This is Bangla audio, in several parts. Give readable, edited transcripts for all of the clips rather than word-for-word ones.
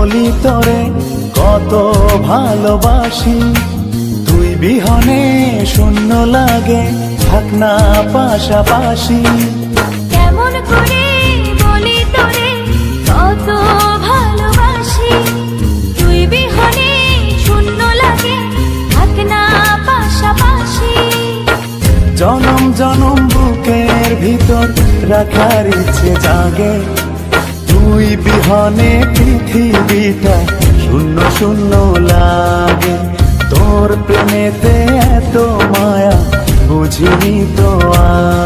বলি তোরে কত ভালোবাসি। তুই বিহনে শূন্য লাগে, থাক না পাশাপাশি। কেমন করে বলি তোরে কত ভালোবাসি, তুই বিহনে শূন্য লাগে, থাক না পাশাপাশি। জনম জনম বুকের ভিতর রাখার ইচ্ছে জাগে, তুই বিহনে পৃথিবীটা শূন্য শূন্য লাগে। তোর প্রেমেতে এত মায়া বুঝিনি তো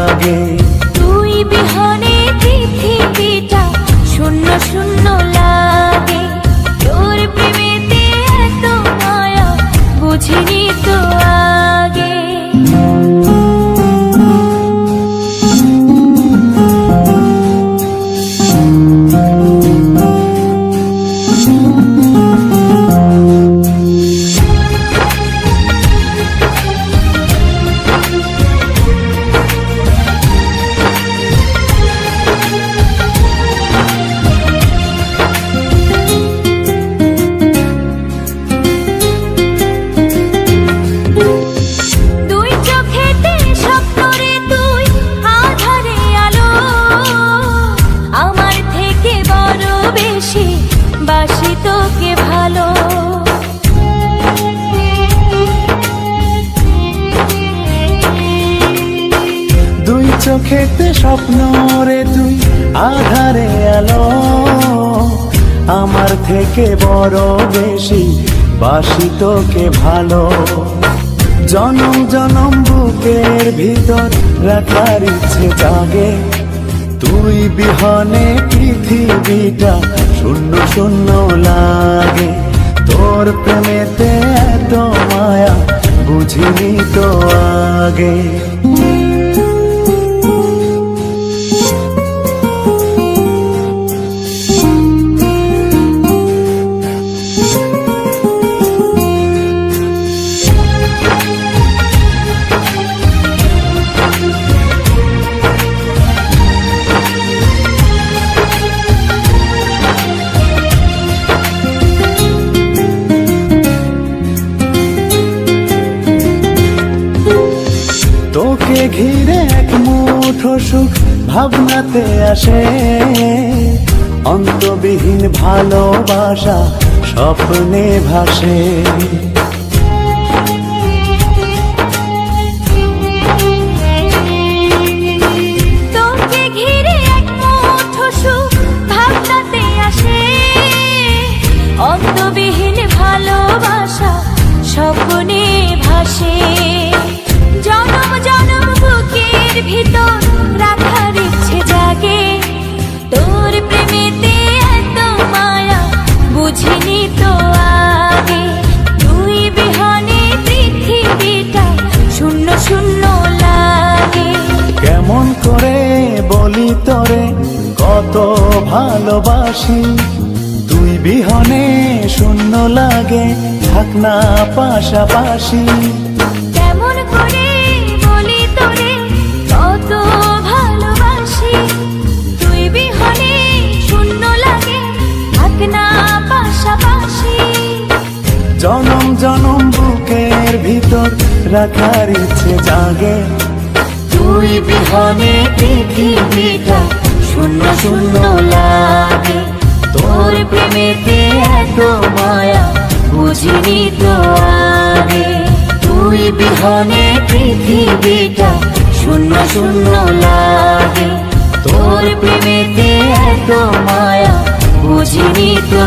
আগে। তুই বিহনে পৃথিবীটা শূন্য শূন্য লাগে, তোর প্রেমেতে এত মায়া বুঝিনি তো আগে। বাসি তোকে ভালো, দুই চোখেতে স্বপ্ন রে তুই আধারে আলো, আমার থেকে বড় বেশি বাসি তোকে ভালো। জনম জনম বুকের ভিতর রাখার ইচ্ছে জাগে, তুই বিহনে পৃথিবীটা শূন্য শূন্য লাগে। তোর প্রেমেতে এত মায়া বুঝিনি তো আগে। তোকে ঘিরে এক মুঠো সুখ ভাবনাতে আসে, অন্তবিহীন ভালোবাসা স্বপ্নে ভাসে। তোকে ঘিরে এক মুঠো সুখ ভাবনাতে আসে, অন্তবিহীন ভালোবাসা স্বপ্নে ভাসে। জনম জনম বুকের ভিতর রাখার ইচ্ছে জাগে, তোর প্রেমেতে এত মায়া বুঝিনি তো আগে। তুই বিহনে পৃথিবীটা শূন্য শূন্য লাগে। কেমন করে বলি তোরে কত ভালোবাসি, তুই বিহনে শূন্য লাগে, থাক না পাশাপাশি। কেমন করে বলি তোরে কত ভালোবাসি, তুই বিহনে শূন্য লাগে, থাক না পাশাপাশি। জনম জনম বুকের ভিতর রাখার ইচ্ছে জাগে, তুই বিহনে পৃথিবীটা শূন্য শূন্য লাগে। তোর প্রেমেতে এত মায়া বুঝিনি তো আগে। তুই বিহনে পৃথিবীটা শূন্য শূন্য লাগে, তোর প্রেমেতে এত মায়া বুঝিনি তো